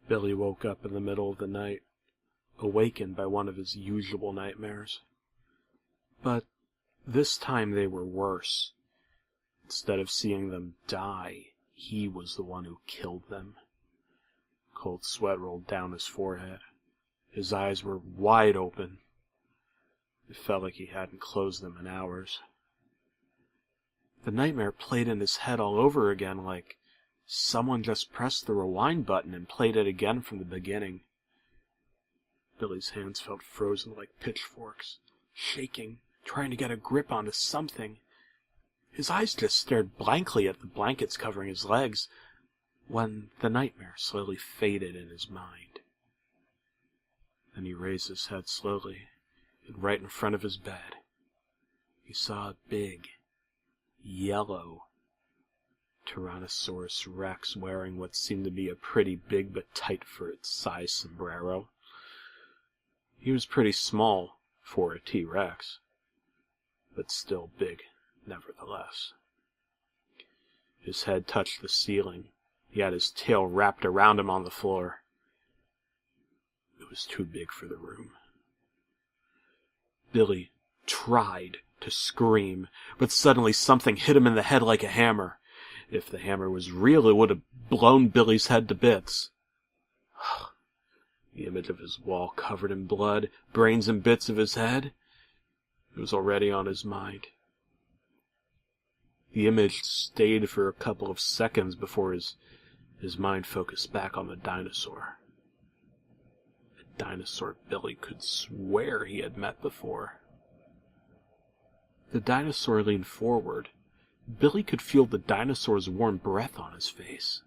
Billy woke up in the middle of the night, awakened by one of his usual nightmares. But this time they were worse. Instead of seeing them die, he was the one who killed them. Cold sweat rolled down his forehead. His eyes were wide open. It felt like he hadn't closed them in hours. The nightmare played in his head all over again, like someone just pressed the rewind button and played it again from the beginning. Billy's hands felt frozen like pitchforks, shaking, trying to get a grip onto something. His eyes just stared blankly at the blankets covering his legs, when the nightmare slowly faded in his mind. Then he raised his head slowly, and right in front of his bed, he saw a big, yellow Tyrannosaurus Rex wearing what seemed to be a pretty big but tight for its size sombrero. He was pretty small for a T-Rex, but still big nevertheless. His head touched the ceiling. He had his tail wrapped around him on the floor. It was too big for the room. Billy tried to scream, but suddenly something hit him in the head like a hammer. If the hammer was real, it would have blown Billy's head to bits. The image of his wall covered in blood, brains and bits of his head. It was already on his mind. The image stayed for a couple of seconds before his mind focused back on the dinosaur. A dinosaur Billy could swear he had met before. The dinosaur leaned forward. Billy could feel the dinosaur's warm breath on his face.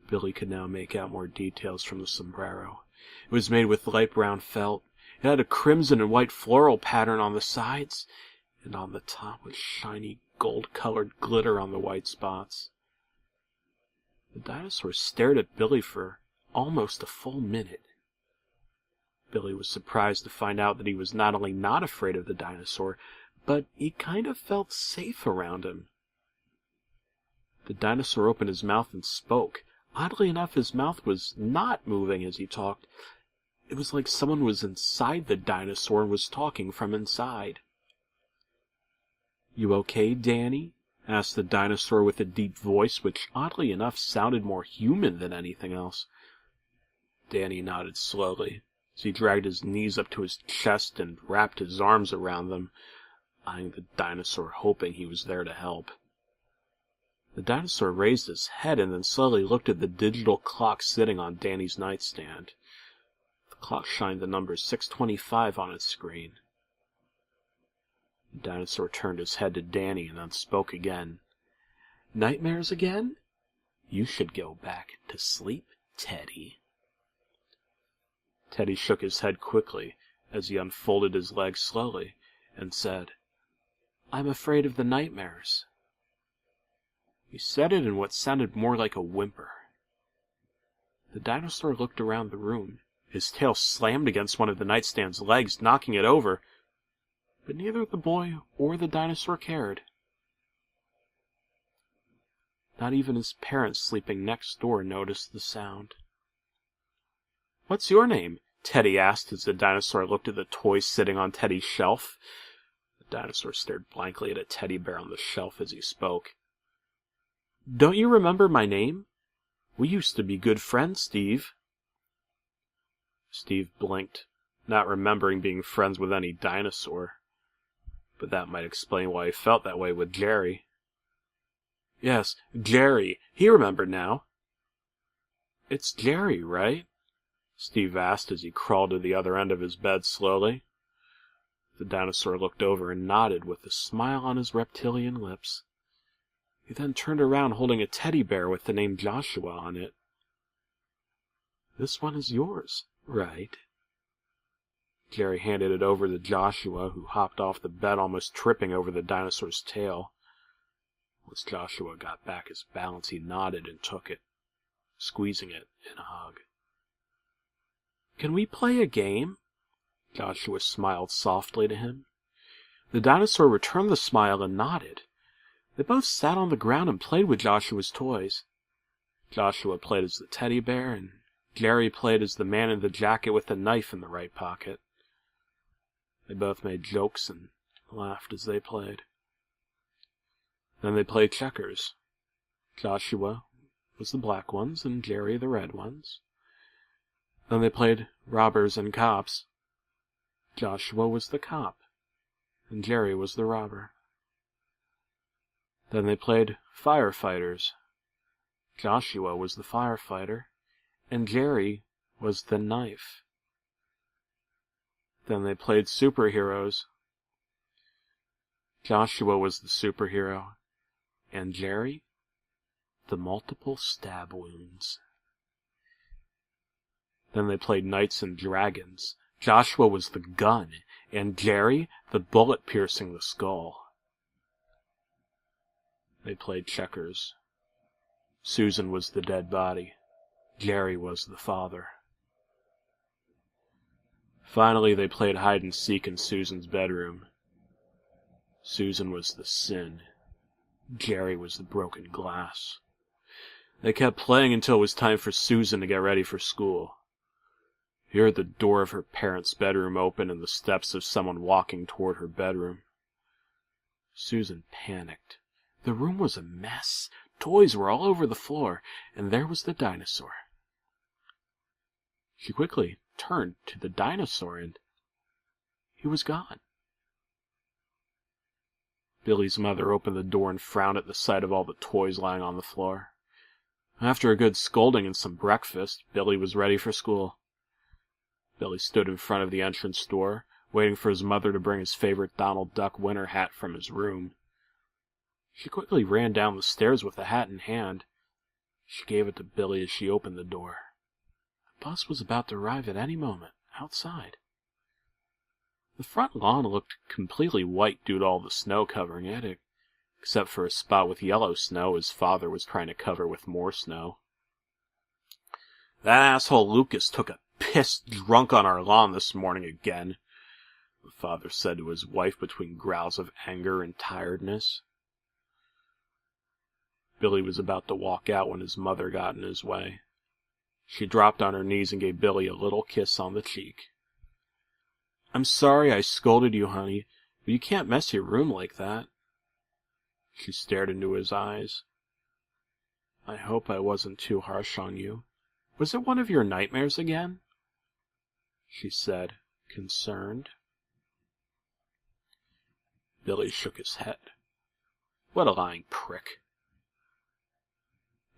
Billy could now make out more details from the sombrero. It was made with light brown felt. It had a crimson and white floral pattern on the sides, and on the top was shiny gold-colored glitter on the white spots. The dinosaur stared at Billy for almost a full minute. Billy was surprised to find out that he was not only not afraid of the dinosaur, but he kind of felt safe around him. The dinosaur opened his mouth and spoke. Oddly enough, his mouth was not moving as he talked. It was like someone was inside the dinosaur and was talking from inside. "You okay, Danny?" asked the dinosaur with a deep voice, which oddly enough sounded more human than anything else. Danny nodded slowly, as he dragged his knees up to his chest and wrapped his arms around them, eyeing the dinosaur, hoping he was there to help. The dinosaur raised his head and then slowly looked at the digital clock sitting on Danny's nightstand. The clock shined the number 6:25 on its screen. The dinosaur turned his head to Danny and then spoke again. "Nightmares again? You should go back to sleep, Teddy." Teddy shook his head quickly as he unfolded his legs slowly and said, "I'm afraid of the nightmares." He said it in what sounded more like a whimper. The dinosaur looked around the room. His tail slammed against one of the nightstand's legs, knocking it over, but neither the boy or the dinosaur cared. Not even his parents sleeping next door noticed the sound. "What's your name?" Teddy asked as the dinosaur looked at the toys sitting on Teddy's shelf. The dinosaur stared blankly at a teddy bear on the shelf as he spoke. "Don't you remember my name? We used to be good friends, Steve." Steve blinked, not remembering being friends with any dinosaur. But that might explain why he felt that way with Jerry. Yes, Jerry. He remembered now. "It's Jerry, right?" Steve asked as he crawled to the other end of his bed slowly. The dinosaur looked over and nodded with a smile on his reptilian lips. He then turned around holding a teddy bear with the name Joshua on it. "This one is yours, right?" Jerry handed it over to Joshua, who hopped off the bed almost tripping over the dinosaur's tail. Once Joshua got back his balance, he nodded and took it, squeezing it in a hug. "Can we play a game?" Joshua smiled softly to him. The dinosaur returned the smile and nodded. They both sat on the ground and played with Joshua's toys. Joshua played as the teddy bear, and Jerry played as the man in the jacket with the knife in the right pocket. They both made jokes and laughed as they played. Then they played checkers. Joshua was the black ones, and Jerry the red ones. Then they played robbers and cops. Joshua was the cop, and Jerry was the robber. Then they played firefighters. Joshua was the firefighter, and Jerry was the knife. Then they played superheroes. Joshua was the superhero, and Jerry, the multiple stab wounds. Then they played knights and dragons. Joshua was the gun, and Jerry, the bullet piercing the skull. They played checkers. Susan was the dead body. Jerry was the father. Finally, they played hide-and-seek in Susan's bedroom. Susan was the sin. Jerry was the broken glass. They kept playing until it was time for Susan to get ready for school. He heard the door of her parents' bedroom open and the steps of someone walking toward her bedroom. Susan panicked. The room was a mess. Toys were all over the floor, and there was the dinosaur. She quickly turned to the dinosaur, and he was gone. Billy's mother opened the door and frowned at the sight of all the toys lying on the floor. After a good scolding and some breakfast, Billy was ready for school. Billy stood in front of the entrance door, waiting for his mother to bring his favorite Donald Duck winter hat from his room. She quickly ran down the stairs with the hat in hand. She gave it to Billy as she opened the door. The bus was about to arrive at any moment, outside. The front lawn looked completely white due to all the snow covering it, except for a spot with yellow snow his father was trying to cover with more snow. "That asshole Lucas took a piss drunk on our lawn this morning again," the father said to his wife between growls of anger and tiredness. Billy was about to walk out when his mother got in his way. She dropped on her knees and gave Billy a little kiss on the cheek. "I'm sorry I scolded you, honey, but you can't mess your room like that." She stared into his eyes. "I hope I wasn't too harsh on you. Was it one of your nightmares again?" she said, concerned. Billy shook his head. What a lying prick.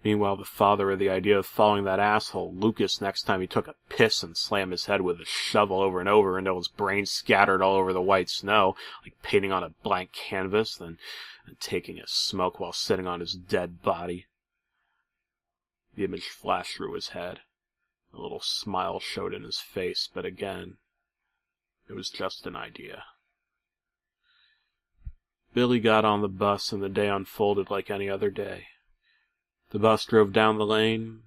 Meanwhile, the father had the idea of following that asshole Lucas next time he took a piss and slam his head with a shovel over and over until his brains scattered all over the white snow, like painting on a blank canvas, then taking a smoke while sitting on his dead body. The image flashed through his head. A little smile showed in his face, but again, it was just an idea. Billy got on the bus, and the day unfolded like any other day. The bus drove down the lane.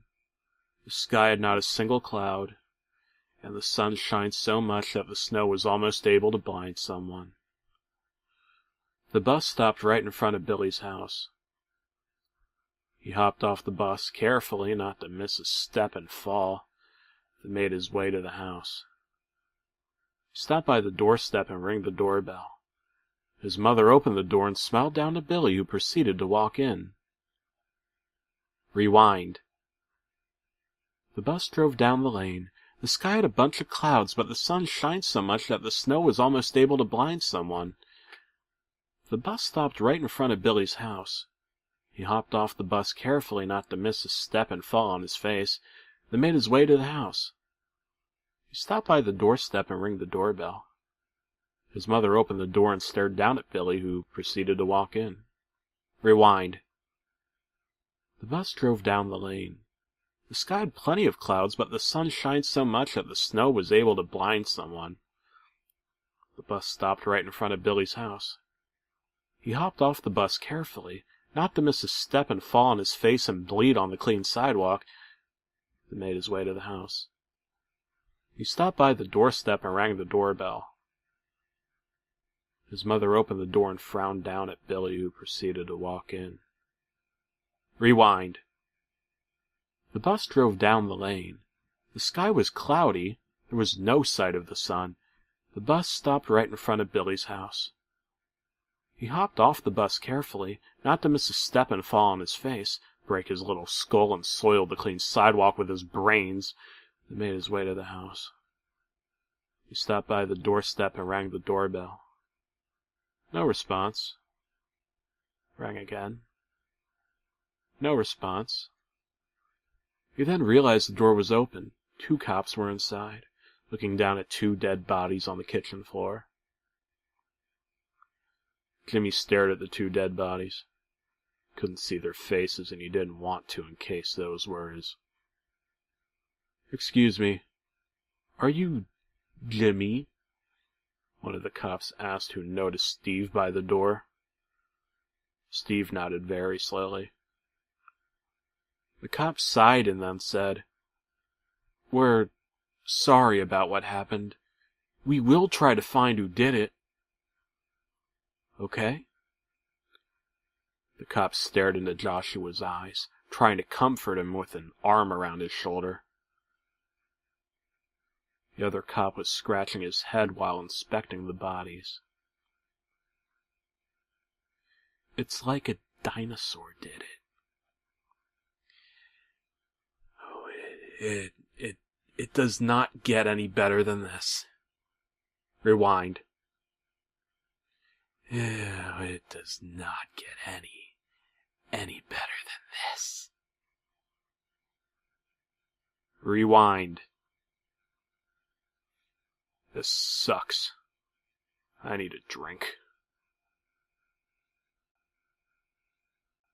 The sky had not a single cloud, and the sun shined so much that the snow was almost able to blind someone. The bus stopped right in front of Billy's house. He hopped off the bus carefully, not to miss a step and fall, and made his way to the house. He stopped by the doorstep and rang the doorbell. His mother opened the door and smiled down to Billy, who proceeded to walk in. Rewind. The bus drove down the lane. The sky had a bunch of clouds, but the sun shined so much that the snow was almost able to blind someone. The bus stopped right in front of Billy's house. He hopped off the bus carefully, not to miss a step and fall on his face, then made his way to the house. He stopped by the doorstep and rang the doorbell. His mother opened the door and stared down at Billy, who proceeded to walk in. Rewind. The bus drove down the lane. The sky had plenty of clouds, but the sun shined so much that the snow was able to blind someone. The bus stopped right in front of Billy's house. He hopped off the bus carefully, not to miss a step and fall on his face and bleed on the clean sidewalk, then made his way to the house. He stopped by the doorstep and rang the doorbell. His mother opened the door and frowned down at Billy, who proceeded to walk in. Rewind. The bus drove down the lane. The sky was cloudy. There was no sight of the sun. The bus stopped right in front of Billy's house. He hopped off the bus carefully, not to miss a step and fall on his face, break his little skull and soil the clean sidewalk with his brains, and made his way to the house. He stopped by the doorstep and rang the doorbell. No response. Rang again. No response. He then realized the door was open. 2 cops were inside, looking down at 2 dead bodies on the kitchen floor. Jimmy stared at the 2 dead bodies. Couldn't see their faces, and he didn't want to in case those were his. "Excuse me, are you Jimmy?" one of the cops asked, who noticed Steve by the door. Steve nodded very slowly. The cop sighed and then said, "We're sorry about what happened. We will try to find who did it." "Okay?" The cop stared into Joshua's eyes, trying to comfort him with an arm around his shoulder. The other cop was scratching his head while inspecting the bodies. "It's like a dinosaur did it." "Oh, it does not get any better than this." Rewind. "Oh, it does not get any better than this." Rewind. "This sucks. I need a drink."